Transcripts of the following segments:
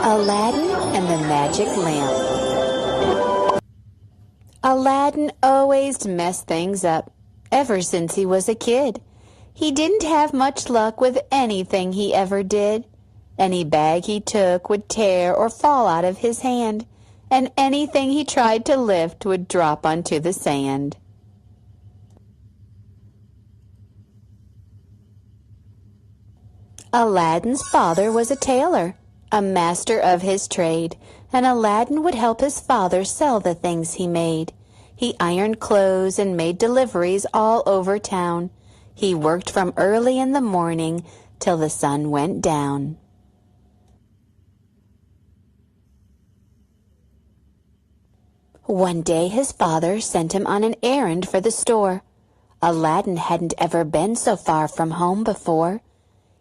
Aladdin and the Magic Lamp. Aladdin always messed things up, ever since he was a kid. He didn't have much luck with anything he ever did. Any bag he took would tear or fall out of his hand, and anything he tried to lift would drop onto the sand. Aladdin's father was a tailor, a master of his trade, and Aladdin would help his father sell the things he made. He ironed clothes and made deliveries all over town. He worked from early in the morning till the sun went down. One day his father sent him on an errand for the store. Aladdin hadn't ever been so far from home before.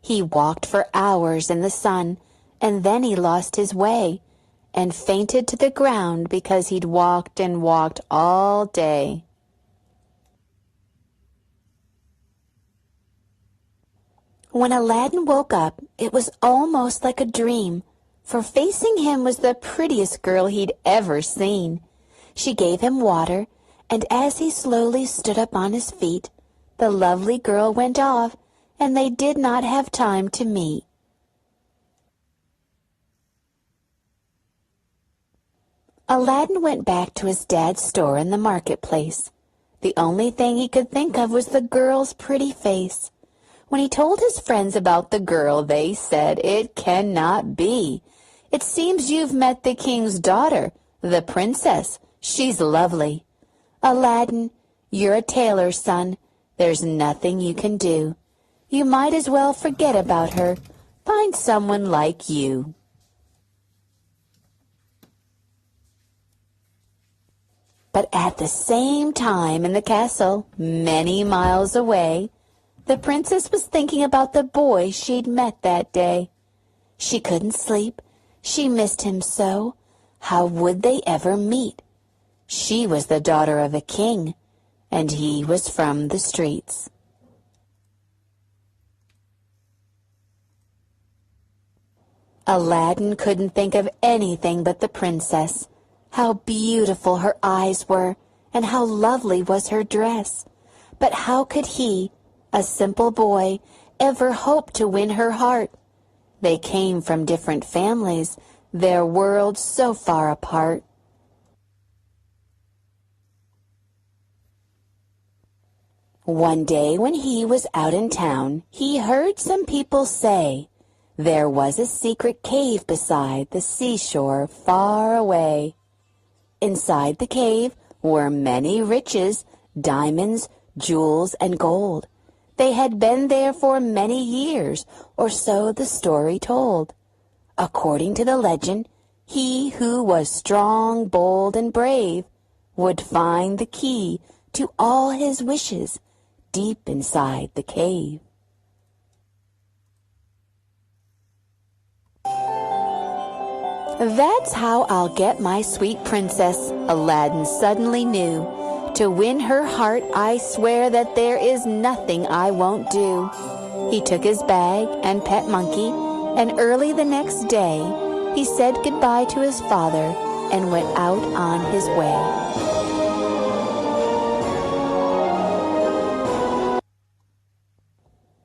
He walked for hours in the sun, and then he lost his way and fainted to the ground because he'd walked and walked all day. When Aladdin woke up, it was almost like a dream, for facing him was the prettiest girl he'd ever seen. She gave him water, and as he slowly stood up on his feet, the lovely girl went off, and they did not have time to meet. Aladdin went back to his dad's store in the marketplace. The only thing he could think of was the girl's pretty face. When he told his friends about the girl, they said, "It cannot be. It seems you've met the king's daughter, the princess. She's lovely." "Aladdin, you're a tailor's son. There's nothing you can do. You might as well forget about her. Find someone like you." But at the same time in the castle, many miles away, the princess was thinking about the boy she'd met that day. She couldn't sleep. She missed him so. How would they ever meet? She was the daughter of a king, and he was from the streets. Aladdin couldn't think of anything but the princess. How beautiful her eyes were, and how lovely was her dress. But how could he, a simple boy, ever hope to win her heart? They came from different families, their worlds so far apart. One day when he was out in town, he heard some people say there was a secret cave beside the seashore far away. Inside the cave were many riches, diamonds, jewels, and gold. They had been there for many years, or so the story told. According to the legend, he who was strong, bold, and brave would find the key to all his wishes deep inside the cave. "That's how I'll get my sweet princess," Aladdin suddenly knew. "To win her heart, I swear that there is nothing I won't do." He took his bag and pet monkey, and early the next day, he said goodbye to his father and went out on his way.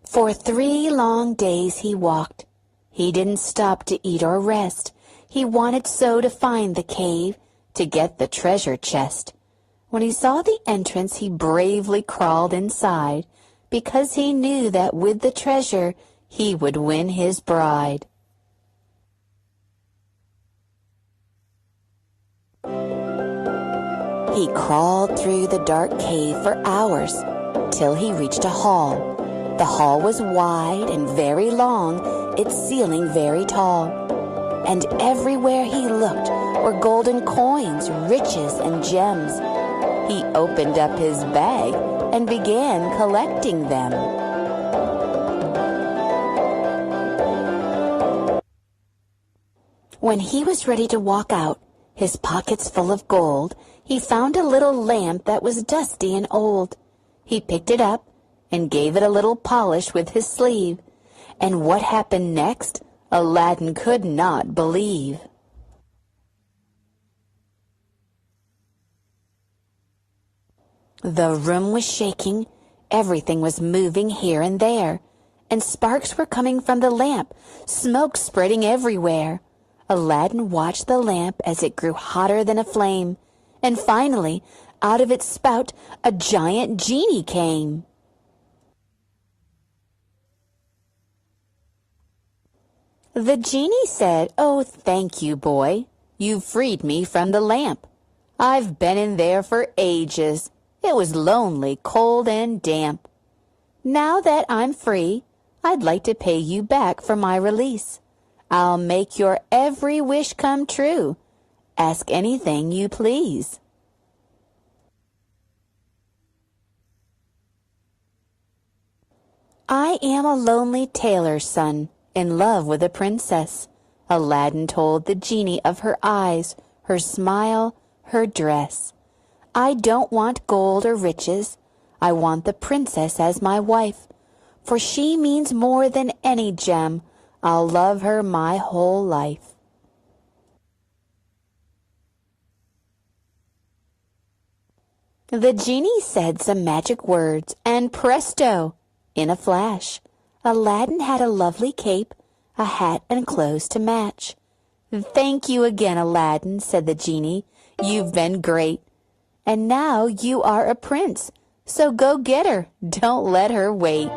For 3 long days he walked. He didn't stop to eat or rest. He wanted so to find the cave, to get the treasure chest. When he saw the entrance, he bravely crawled inside, because he knew that with the treasure he would win his bride. He crawled through the dark cave for hours, till he reached a hall. The hall was wide and very long, its ceiling very tall. And everywhere he looked were golden coins, riches, and gems. He opened up his bag and began collecting them. When he was ready to walk out, his pockets full of gold, he found a little lamp that was dusty and old. He picked it up and gave it a little polish with his sleeve. And what happened next? Aladdin could not believe. The room was shaking, everything was moving here and there, and sparks were coming from the lamp, smoke spreading everywhere. Aladdin watched the lamp as it grew hotter than a flame, and finally, out of its spout, a giant genie came. The genie said, "Oh, thank you, boy. You've freed me from the lamp. I've been in there for ages. It was lonely, cold, and damp. Now that I'm free, I'd like to pay you back for my release. I'll make your every wish come true. Ask anything you please." "I am a lonely tailor's son, in love with a princess." Aladdin told the genie of her eyes, her smile, her dress. "I don't want gold or riches. I want the princess as my wife, for she means more than any gem. I'll love her my whole life." The genie said some magic words, and presto! In a flash, Aladdin had a lovely cape, a hat, and clothes to match. "Thank you again, Aladdin," said the genie. "You've been great. And now you are a prince, so go get her. Don't let her wait."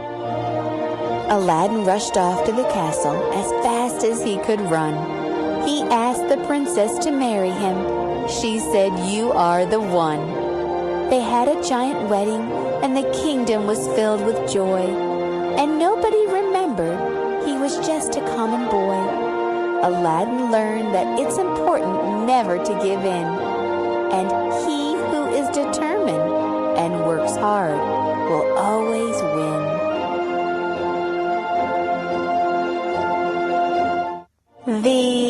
Aladdin rushed off to the castle as fast as he could run. He asked the princess to marry him. She said, "You are the one." They had a giant wedding, and the kingdom was filled with joy. And nobody remembered he was just a common boy. Aladdin learned that it's important never to give in, and he who is determined and works hard will always win. The